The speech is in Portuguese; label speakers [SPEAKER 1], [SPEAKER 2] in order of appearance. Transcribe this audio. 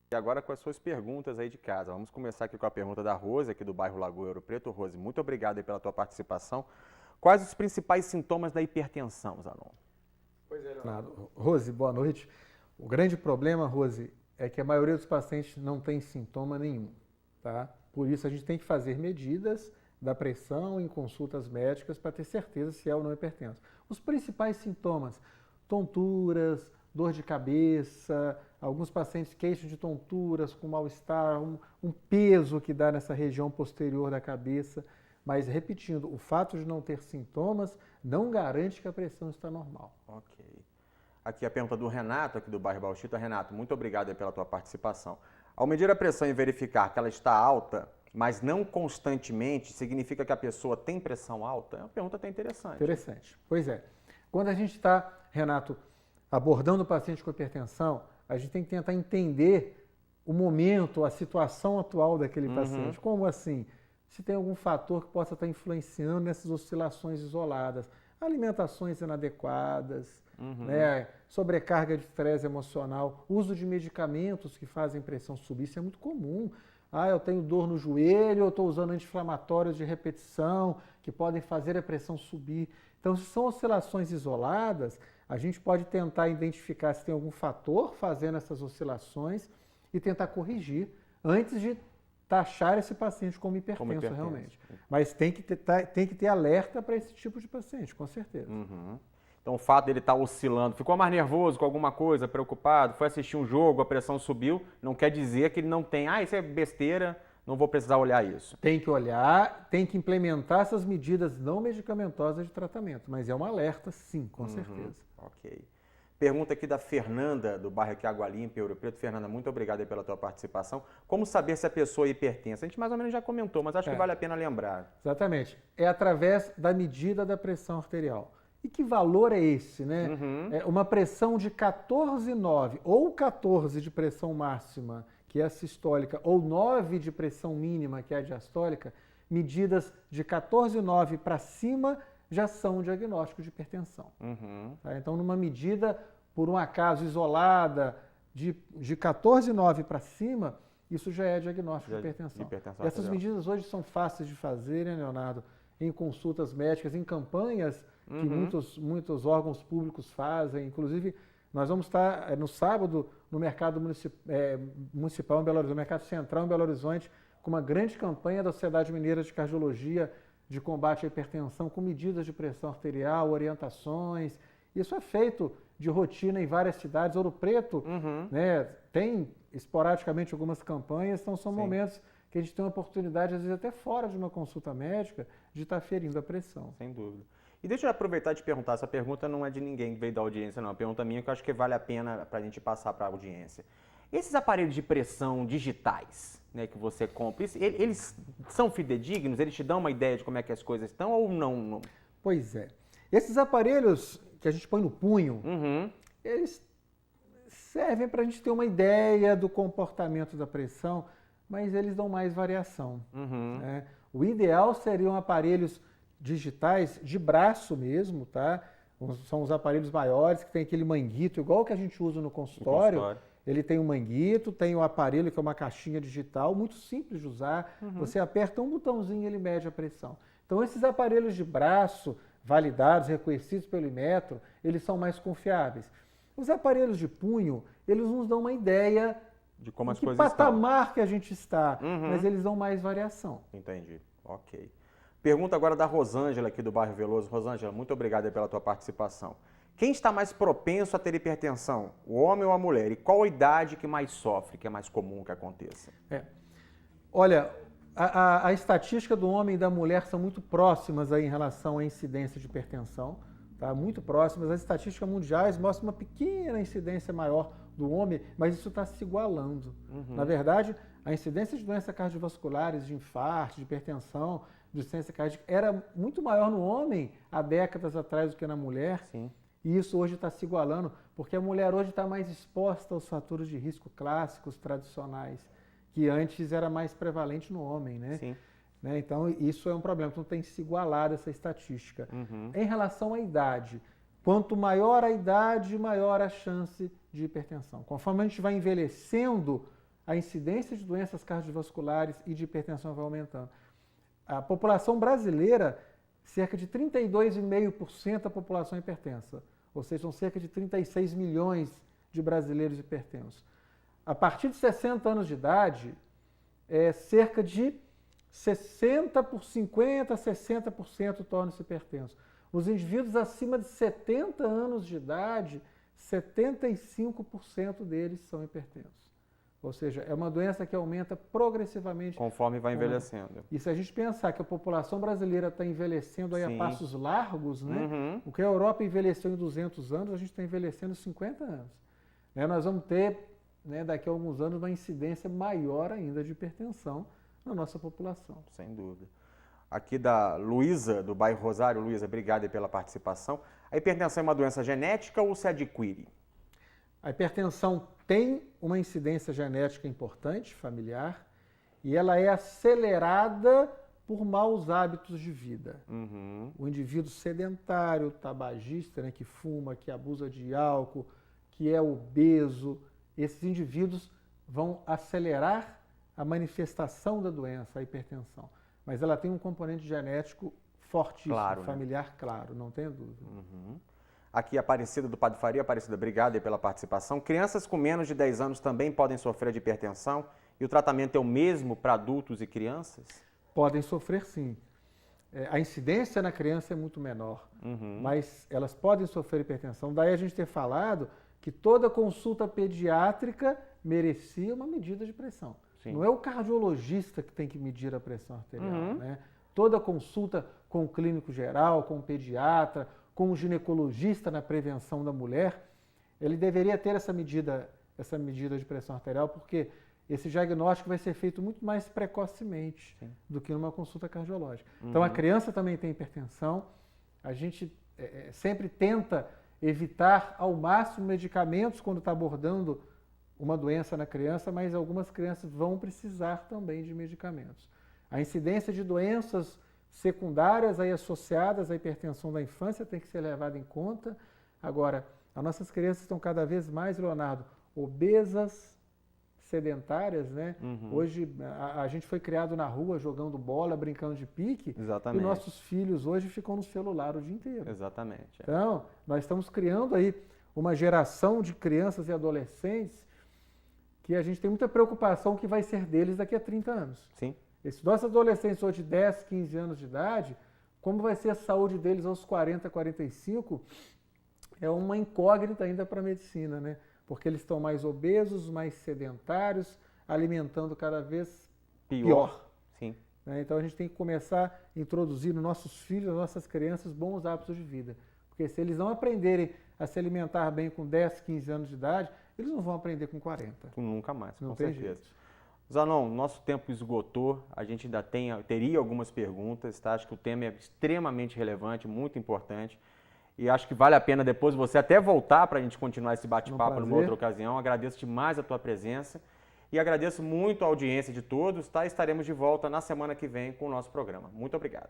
[SPEAKER 1] E agora com as suas perguntas aí de casa. Vamos começar aqui com a pergunta da Rose, aqui do bairro Lagoa Ouro Preto. Rose, muito obrigado aí pela tua participação. Quais os principais sintomas da hipertensão, Zanon?
[SPEAKER 2] Pois é, Leonardo. Rose, boa noite. O grande problema, Rose, é que a maioria dos pacientes não tem sintoma nenhum, tá? Por isso a gente tem que fazer medidas da pressão em consultas médicas para ter certeza se é ou não hipertenso. Os principais sintomas, tonturas, dor de cabeça, alguns pacientes queixam de tonturas com mal-estar, um peso que dá nessa região posterior da cabeça. Mas, repetindo, o fato de não ter sintomas não garante que a pressão está normal.
[SPEAKER 1] Ok. Aqui a pergunta do Renato, aqui do bairro Bauxita. Renato, muito obrigado aí pela tua participação. Ao medir a pressão e verificar que ela está alta, mas não constantemente, significa que a pessoa tem pressão alta? É uma pergunta até interessante.
[SPEAKER 2] Interessante. Pois é. Quando a gente está, Renato, abordando o paciente com hipertensão, a gente tem que tentar entender o momento, a situação atual daquele paciente. Como assim? Se tem algum fator que possa estar influenciando nessas oscilações isoladas. Alimentações inadequadas, né? Sobrecarga de estresse emocional, uso de medicamentos que fazem pressão subir, isso é muito comum. Ah, eu tenho dor no joelho, eu estou usando anti-inflamatórios de repetição, que podem fazer a pressão subir. Então, se são oscilações isoladas, a gente pode tentar identificar se tem algum fator fazendo essas oscilações e tentar corrigir antes de taxar esse paciente como hipertenso realmente. Mas tem que ter alerta para esse tipo de paciente, com certeza.
[SPEAKER 1] Então o fato dele estar oscilando, ficou mais nervoso com alguma coisa, preocupado, foi assistir um jogo, a pressão subiu, não quer dizer que ele não tem, isso é besteira, não vou precisar olhar isso.
[SPEAKER 2] Tem que olhar, tem que implementar essas medidas não medicamentosas de tratamento, mas é um alerta sim, com certeza.
[SPEAKER 1] Ok. Pergunta aqui da Fernanda, do bairro aqui Água Limpa, Ouro Preto. Fernanda, muito obrigado aí pela tua participação. Como saber se a pessoa é hipertensa? A gente mais ou menos já comentou, mas acho que vale a pena lembrar.
[SPEAKER 2] Exatamente. É através da medida da pressão arterial. E que valor é esse, né? É uma pressão de 14,9 ou 14 de pressão máxima, que é a sistólica, ou 9 de pressão mínima, que é a diastólica, medidas de 14,9 para cima já são um diagnóstico de hipertensão. Tá? Então, numa medida, por um acaso isolada, de 14,9 para cima, isso já é diagnóstico de hipertensão. E essas medidas hoje são fáceis de fazer, né, Leonardo? Em consultas médicas, em campanhas que muitos órgãos públicos fazem. Inclusive, nós vamos estar no sábado no mercado municipal em Belo Horizonte, no mercado central em Belo Horizonte, com uma grande campanha da Sociedade Mineira de Cardiologia de combate à hipertensão, com medidas de pressão arterial, orientações. Isso é feito de rotina em várias cidades. Ouro Preto, né, tem esporadicamente algumas campanhas, então são momentos que a gente tem uma oportunidade, às vezes até fora de uma consulta médica, de estar ferindo a pressão.
[SPEAKER 1] Sem dúvida. E deixa eu aproveitar e te perguntar, essa pergunta não é de ninguém que veio da audiência, não. É uma pergunta minha que eu acho que vale a pena para a gente passar para a audiência. Esses aparelhos de pressão digitais, né, que você compra, eles são fidedignos? Eles te dão uma ideia de como é que as coisas estão ou não?
[SPEAKER 2] Pois é. Esses aparelhos que a gente põe no punho, eles servem para a gente ter uma ideia do comportamento da pressão, mas eles dão mais variação. Né? O ideal seriam aparelhos digitais de braço mesmo, tá? São os aparelhos maiores que tem aquele manguito, igual que a gente usa no consultório. Ele tem um manguito, tem o aparelho que é uma caixinha digital, muito simples de usar. Você aperta um botãozinho e ele mede a pressão. Então esses aparelhos de braço, validados, reconhecidos pelo Inmetro, eles são mais confiáveis. Os aparelhos de punho, eles nos dão uma ideia
[SPEAKER 1] de como as
[SPEAKER 2] que
[SPEAKER 1] coisas
[SPEAKER 2] patamar
[SPEAKER 1] estão.
[SPEAKER 2] Que a gente está, mas eles dão mais variação.
[SPEAKER 1] Entendi, ok. Pergunta agora da Rosângela aqui do bairro Veloso. Rosângela, muito obrigado pela tua participação. Quem está mais propenso a ter hipertensão, o homem ou a mulher? E qual a idade que mais sofre, que é mais comum que aconteça?
[SPEAKER 2] Olha, a estatística do homem e da mulher são muito próximas aí em relação à incidência de hipertensão, tá? Muito próximas. As estatísticas mundiais mostram uma pequena incidência maior do homem, mas isso está se igualando. Na verdade, a incidência de doenças cardiovasculares, de infarto, de hipertensão, de insuficiência cardíaca, era muito maior no homem há décadas atrás do que na mulher.
[SPEAKER 1] Sim.
[SPEAKER 2] E isso hoje está se igualando, porque a mulher hoje está mais exposta aos fatores de risco clássicos, tradicionais, que antes era mais prevalente no homem, né?
[SPEAKER 1] Sim.
[SPEAKER 2] Então, isso é um problema. Então, tem que se igualar essa estatística. Em relação à idade, quanto maior a idade, maior a chance de hipertensão. Conforme a gente vai envelhecendo, a incidência de doenças cardiovasculares e de hipertensão vai aumentando. A população brasileira, cerca de 32,5% da população é hipertensa, ou seja, são cerca de 36 milhões de brasileiros hipertensos. A partir de 60 anos de idade, cerca de 50% a 60% tornam-se hipertensos. Os indivíduos acima de 70 anos de idade, 75% deles são hipertensos. Ou seja, é uma doença que aumenta progressivamente.
[SPEAKER 1] Conforme vai envelhecendo.
[SPEAKER 2] E se a gente pensar que a população brasileira está envelhecendo aí a passos largos, né?
[SPEAKER 1] Uhum.
[SPEAKER 2] O que a Europa envelheceu em 200 anos, a gente está envelhecendo em 50 anos. Nós vamos ter, daqui a alguns anos, uma incidência maior ainda de hipertensão na nossa população.
[SPEAKER 1] Sem dúvida. Aqui da Luísa, do bairro Rosário. Luísa, obrigado pela participação. A hipertensão é uma doença genética ou se adquire?
[SPEAKER 2] A hipertensão tem uma incidência genética importante, familiar, e ela é acelerada por maus hábitos de vida.
[SPEAKER 1] Uhum.
[SPEAKER 2] O indivíduo sedentário, tabagista, que fuma, que abusa de álcool, que é obeso, esses indivíduos vão acelerar a manifestação da doença, a hipertensão. Mas ela tem um componente genético fortíssimo,
[SPEAKER 1] claro,
[SPEAKER 2] familiar, claro, não tenha dúvida.
[SPEAKER 1] Uhum. Aqui, Aparecida do Padre Faria. Aparecida, obrigado pela participação. Crianças com menos de 10 anos também podem sofrer de hipertensão e o tratamento é o mesmo para adultos e crianças?
[SPEAKER 2] Podem sofrer, sim. A incidência na criança é muito menor, mas elas podem sofrer hipertensão. Daí a gente ter falado que toda consulta pediátrica merecia uma medida de pressão. Sim. Não é o cardiologista que tem que medir a pressão arterial, Toda consulta com o clínico geral, com o pediatra, com o ginecologista na prevenção da mulher, ele deveria ter essa medida de pressão arterial, porque esse diagnóstico vai ser feito muito mais precocemente do que numa consulta cardiológica. Então, a criança também tem hipertensão, a gente sempre tenta evitar ao máximo medicamentos quando está abordando uma doença na criança, mas algumas crianças vão precisar também de medicamentos. A incidência de doenças secundárias aí associadas à hipertensão da infância tem que ser levada em conta. Agora, as nossas crianças estão cada vez mais, Leonardo, obesas, sedentárias, Hoje a gente foi criado na rua jogando bola, brincando de pique.
[SPEAKER 1] Exatamente.
[SPEAKER 2] E nossos filhos hoje ficam no celular o dia inteiro.
[SPEAKER 1] Exatamente.
[SPEAKER 2] Então, nós estamos criando aí uma geração de crianças e adolescentes que a gente tem muita preocupação que vai ser deles daqui a 30 anos.
[SPEAKER 1] Sim.
[SPEAKER 2] Esses nossos adolescentes hoje de 10, 15 anos de idade, como vai ser a saúde deles aos 40, 45, é uma incógnita ainda para a medicina, Porque eles estão mais obesos, mais sedentários, alimentando cada vez pior.
[SPEAKER 1] Sim.
[SPEAKER 2] Então a gente tem que começar a introduzir nos nossos filhos, nas nossas crianças, bons hábitos de vida. Porque se eles não aprenderem a se alimentar bem com 10, 15 anos de idade, eles não vão aprender com 40.
[SPEAKER 1] Nunca mais,
[SPEAKER 2] não
[SPEAKER 1] com
[SPEAKER 2] tem
[SPEAKER 1] certeza.
[SPEAKER 2] Jeito.
[SPEAKER 1] Zanon, nosso tempo esgotou, a gente ainda teria algumas perguntas, tá? Acho que o tema é extremamente relevante, muito importante. E acho que vale a pena depois você até voltar para a gente continuar esse bate-papo numa outra ocasião. Agradeço demais a tua presença e agradeço muito a audiência de todos, tá? Estaremos de volta na semana que vem com o nosso programa. Muito obrigado.